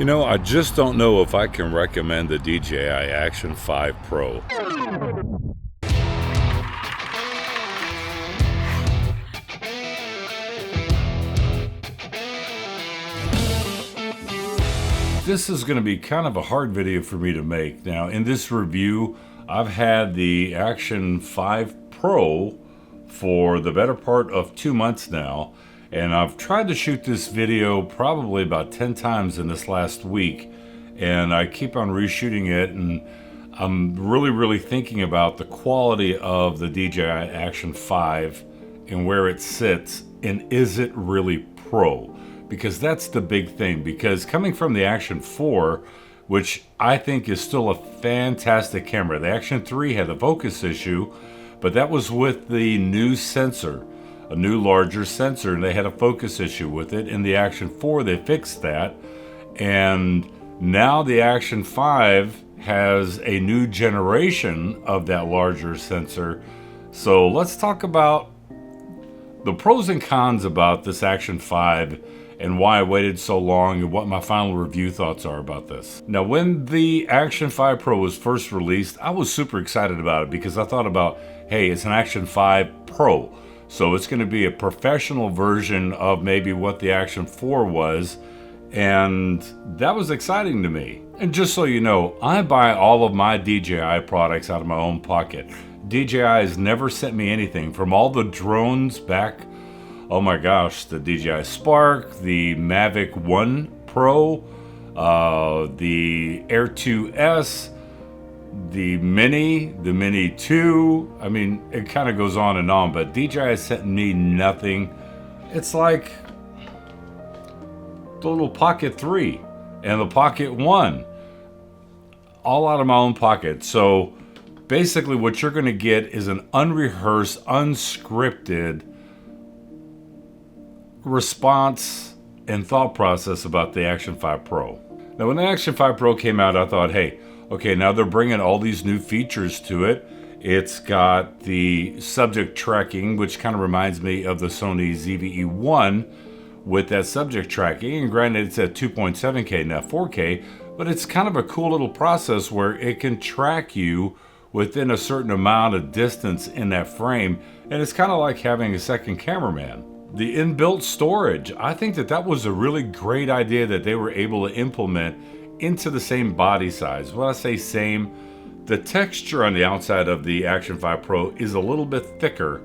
You know, I just don't know if I can recommend the DJI Action 5 Pro. This is going to be kind of a hard video for me to make. Now, in this review, I've had the Action 5 Pro for the better part of 2 months now, and I've tried to shoot this video probably about 10 times in this last week, and I keep on reshooting it, and I'm really thinking about the quality of the DJI Action 5 and where it sits, and is it really pro? Because that's the big thing, because coming from the Action 4, which I think is still a fantastic camera. The Action 3 had a focus issue, but that was with the new sensor, a new larger sensor, and they had a focus issue with it. In the Action 4, they fixed that, and now the Action 5 has a new generation of that larger sensor. So let's talk about the pros and cons about this Action 5 and why I waited so long and what my final review thoughts are about this. Now, when the Action 5 Pro was first released, I was super excited about it because I thought about, hey, it's an Action 5 Pro. So it's going to be a professional version of maybe what the Action 4 was. And that was exciting to me. And just so you know, I buy all of my DJI products out of my own pocket. DJI has never sent me anything, from all the drones back, oh my gosh, the DJI Spark, the Mavic 1 Pro, the Air 2S, the Mini 2. I mean, it kind of goes on and on, but DJI has sent me nothing. It's like the little Pocket 3 and the Pocket 1, all out of my own pocket. So basically what you're going to get is an unrehearsed, unscripted response and thought process about the Action 5 Pro. Now, when the Action 5 Pro came out, I thought, hey, okay, now they're bringing all these new features to it. It's got the subject tracking, which kind of reminds me of the Sony ZV-E1 with that subject tracking. And granted, it's at 2.7K, not 4K, but it's kind of a cool little process where it can track you within a certain amount of distance in that frame. And it's kind of like having a second cameraman. The inbuilt storage, I think that was a really great idea that they were able to implement into the same body size. When I say same, the texture on the outside of the Action 5 Pro is a little bit thicker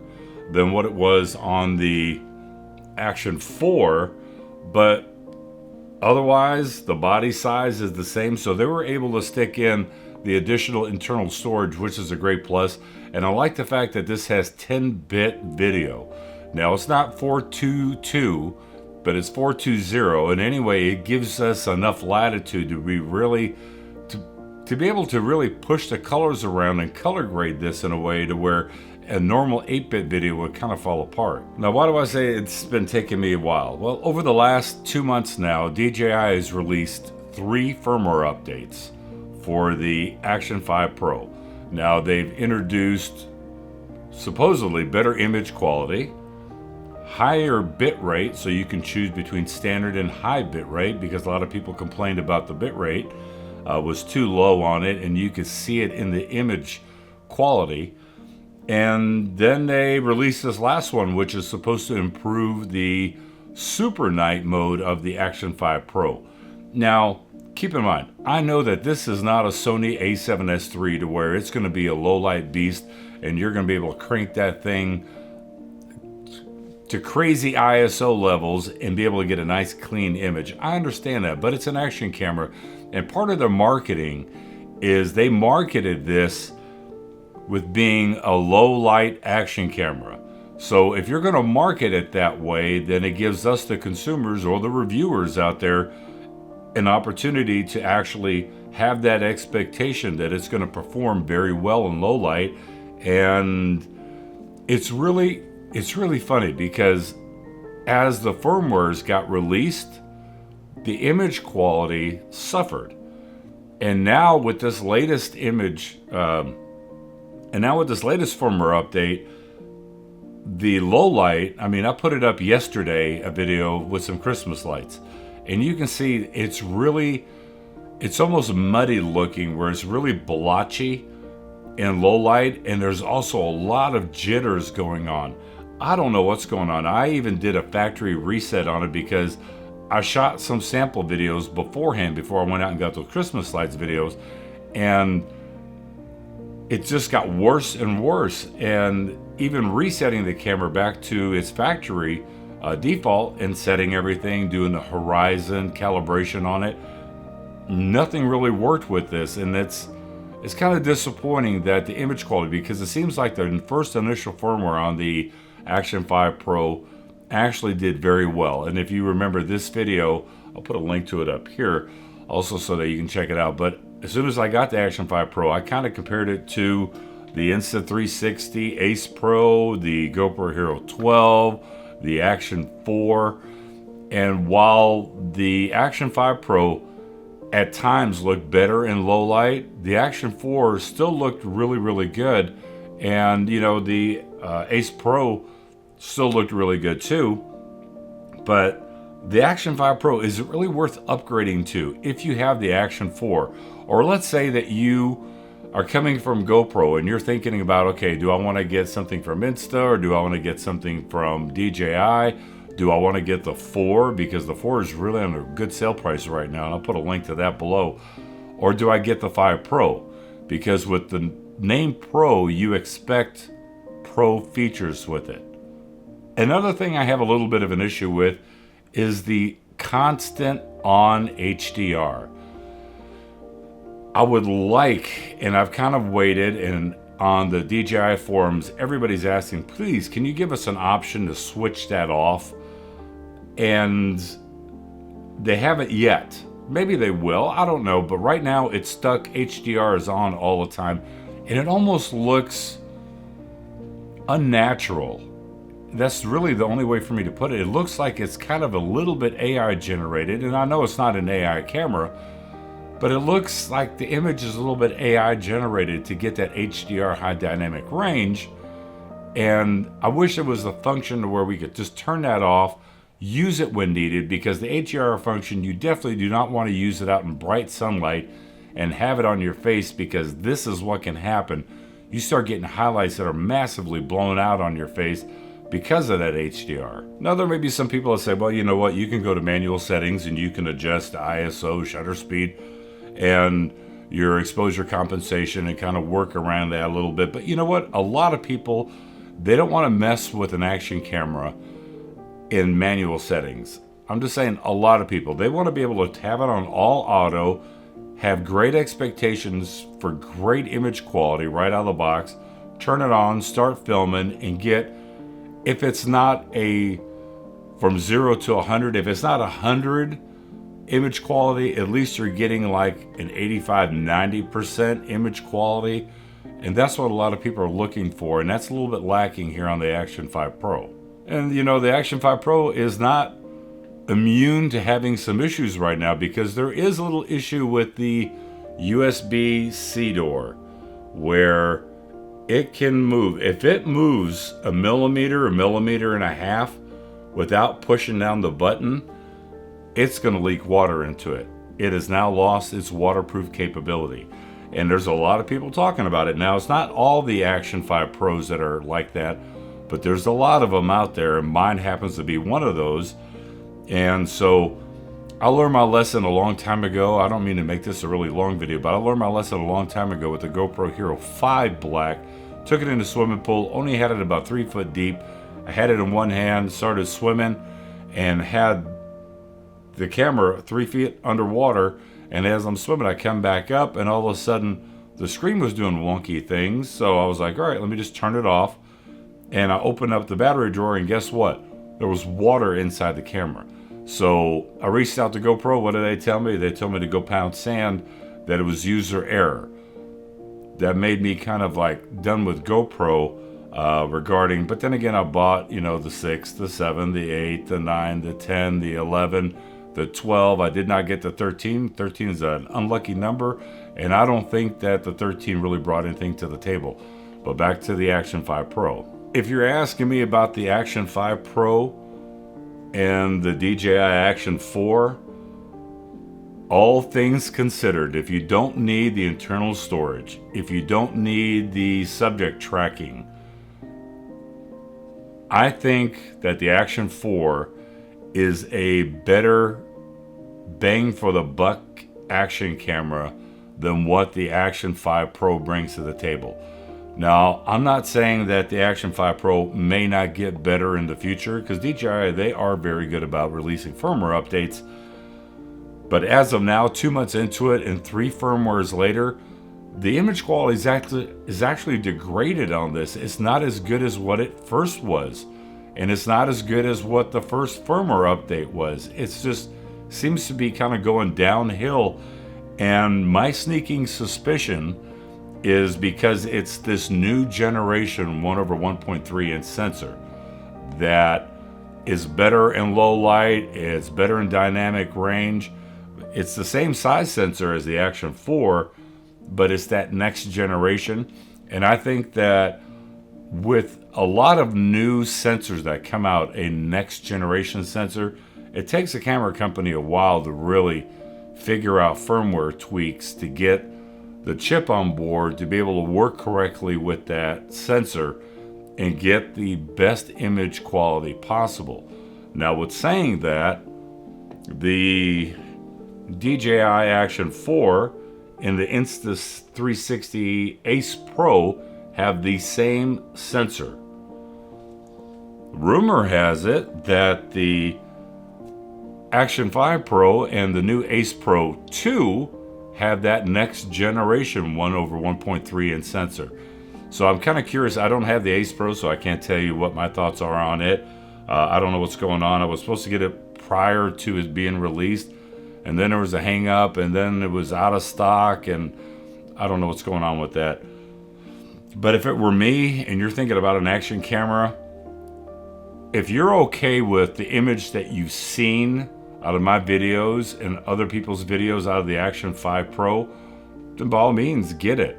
than what it was on the Action 4, but otherwise the body size is the same. So they were able to stick in the additional internal storage, which is a great plus. And I like the fact that this has 10-bit video. Now, it's not 422, but it's 420, and anyway, it gives us enough latitude to be to be able to really push the colors around and color grade this in a way to where a normal 8-bit video would kind of fall apart. Now, why do I say it's been taking me a while? Well, over the last 2 months now, DJI has released 3 firmware updates for the Action 5 Pro. Now, they've introduced supposedly better image quality, higher bit rate, so you can choose between standard and high bit rate, because a lot of people complained about the bit rate was too low on it, and you could see it in the image quality. And then they released this last one, which is supposed to improve the super night mode of the Action 5 Pro. Now, keep in mind, I know that this is not a Sony a7S III to where it's going to be a low light beast and you're going to be able to crank that thing to crazy ISO levels and be able to get a nice clean image. I understand that, but it's an action camera, and part of their marketing is they marketed this with being a low light action camera. So if you're going to market it that way, then it gives us, the consumers or the reviewers out there, an opportunity to actually have that expectation that it's going to perform very well in low light. And it's really funny because as the firmwares got released, the image quality suffered. And now with this latest firmware update, the low light, I mean, I put it up yesterday, a video with some Christmas lights, and you can see it's almost muddy looking, where it's really blotchy in low light, and there's also a lot of jitters going on. I don't know what's going on. I even did a factory reset on it because I shot some sample videos beforehand before I went out and got those Christmas lights videos, and it just got worse and worse. And even resetting the camera back to its factory default and setting everything, doing the horizon calibration on it, nothing really worked with this. And it's kind of disappointing that the image quality, because it seems like the first initial firmware on the Action 5 Pro actually did very well. And if you remember this video, I'll put a link to it up here also so that you can check it out. But as soon as I got the Action 5 Pro, I kind of compared it to the Insta360 Ace Pro, the GoPro Hero 12, the Action 4. And while the Action 5 Pro at times looked better in low light, the Action 4 still looked really, really good. And you know, the Ace Pro still looked really good too. But the Action 5 Pro, is it really worth upgrading to if you have the Action 4? Or let's say that you are coming from GoPro and you're thinking about, okay, do I want to get something from Insta, or do I want to get something from DJI? Do I want to get the 4? Because the 4 is really on a good sale price right now, and I'll put a link to that below. Or do I get the 5 Pro? Because with the name Pro, you expect Pro features with it. Another thing I have a little bit of an issue with is the constant on HDR. I would like, and I've kind of waited, and on the DJI forums, everybody's asking, please, can you give us an option to switch that off? And they haven't yet. Maybe they will, I don't know. But right now it's stuck, HDR is on all the time. And it almost looks unnatural. That's really the only way for me to put it. It looks like it's kind of a little bit AI generated. And I know it's not an AI camera, but it looks like the image is a little bit AI generated to get that HDR high dynamic range. And I wish there was a function to where we could just turn that off, use it when needed, because the HDR function, you definitely do not want to use it out in bright sunlight and have it on your face, because this is what can happen. You start getting highlights that are massively blown out on your face because of that HDR. Now, there may be some people that say, well, you know what, you can go to manual settings and you can adjust ISO, shutter speed, and your exposure compensation, and kind of work around that a little bit. But you know what? A lot of people, they don't want to mess with an action camera in manual settings. I'm just saying, a lot of people, they want to be able to have it on all auto, have great expectations for great image quality right out of the box, turn it on, start filming, and get, if it's not a from 0 to 100, if it's not 100 image quality, at least you're getting like an 85-90% image quality. And that's what a lot of people are looking for, and that's a little bit lacking here on the Action 5 Pro. And you know, the Action 5 Pro is not immune to having some issues right now, because there is a little issue with the USB-C door, where it can move. If it moves a millimeter and a half without pushing down the button, it's going to leak water into it. It has now lost its waterproof capability. And there's a lot of people talking about it. Now, it's not all the Action 5 Pros that are like that, but there's a lot of them out there, and mine happens to be one of those. And so I learned my lesson a long time ago. I don't mean to make this a really long video, but I learned my lesson a long time ago with the GoPro Hero 5 Black. Took it in the swimming pool, only had it about 3 foot deep. I had it in one hand, started swimming, and had the camera 3 feet underwater. And as I'm swimming, I come back up, and all of a sudden the screen was doing wonky things. So I was like, all right, let me just turn it off. And I opened up the battery drawer, and guess what? There was water inside the camera. So I reached out to GoPro. What did they tell me? They told me to go pound sand, that it was user error. That made me kind of like done with GoPro regarding, but then again, I bought, you know, the 6, the 7, the 8, the 9, the 10, the 11, the 12. I did not get the 13. 13 is an unlucky number, and I don't think that the 13 really brought anything to the table. But back to the Action 5 Pro. If you're asking me about the Action 5 Pro and the DJI Action 4, All things considered, if you don't need the internal storage, if you don't need the subject tracking, I think that the Action 4 is a better bang for the buck action camera than what the Action 5 Pro brings to the table. Now, I'm not saying that the Action 5 Pro may not get better in the future, because DJI, they are very good about releasing firmware updates. But as of now, 2 months into it and 3 firmwares later, the image quality is actually degraded on this. It's not as good as what it first was. And it's not as good as what the first firmware update was. It's just seems to be kind of going downhill. And my sneaking suspicion is because it's this new generation 1/1.3 inch sensor that is better in low light, it's better in dynamic range. It's the same size sensor as the Action 4, but it's that next generation. And I think that with a lot of new sensors that come out, a next generation sensor, it takes a camera company a while to really figure out firmware tweaks to get the chip on board to be able to work correctly with that sensor and get the best image quality possible. Now, with saying that, the DJI Action 4 and the Insta360 Ace Pro have the same sensor. Rumor has it that the Action 5 Pro and the new Ace Pro 2 have that next generation 1/1.3 inch sensor. So I'm kind of curious. I don't have the Ace Pro, so I can't tell you what my thoughts are on it. I don't know what's going on. I was supposed to get it prior to it being released, and then there was a hang up, and then it was out of stock, and I don't know what's going on with that. But if it were me and you're thinking about an action camera, if you're okay with the image that you've seen out of my videos and other people's videos out of the Action 5 Pro, then by all means, get it.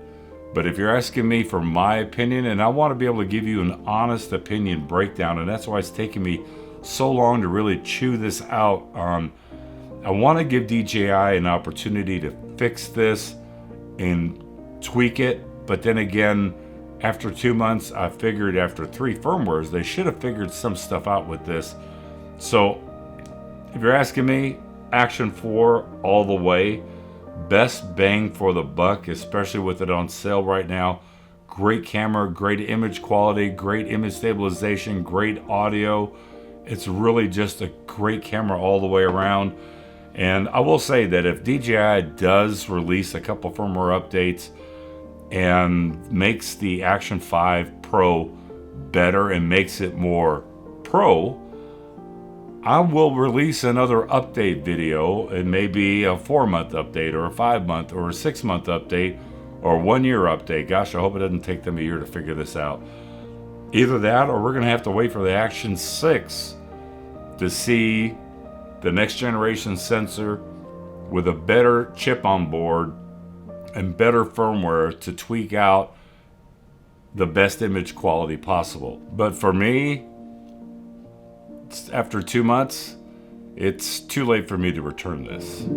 But if you're asking me for my opinion, and I want to be able to give you an honest opinion breakdown, and that's why it's taken me so long to really chew this out on, I want to give DJI an opportunity to fix this and tweak it. But then again, after 2 months, I figured after 3 firmwares, they should have figured some stuff out with this. So if you're asking me, Action 4 all the way. Best bang for the buck, especially with it on sale right now. Great camera, great image quality, great image stabilization, great audio. It's really just a great camera all the way around. And I will say that if DJI does release a couple firmware updates and makes the Action 5 Pro better and makes it more pro, I will release another update video. It may be a 4-month update or a 5-month or a 6-month update or a 1-year update. Gosh, I hope it doesn't take them a year to figure this out. Either that, or we're going to have to wait for the Action 6 to see the next generation sensor with a better chip on board and better firmware to tweak out the best image quality possible. But for me, after 2 months, it's too late for me to return this.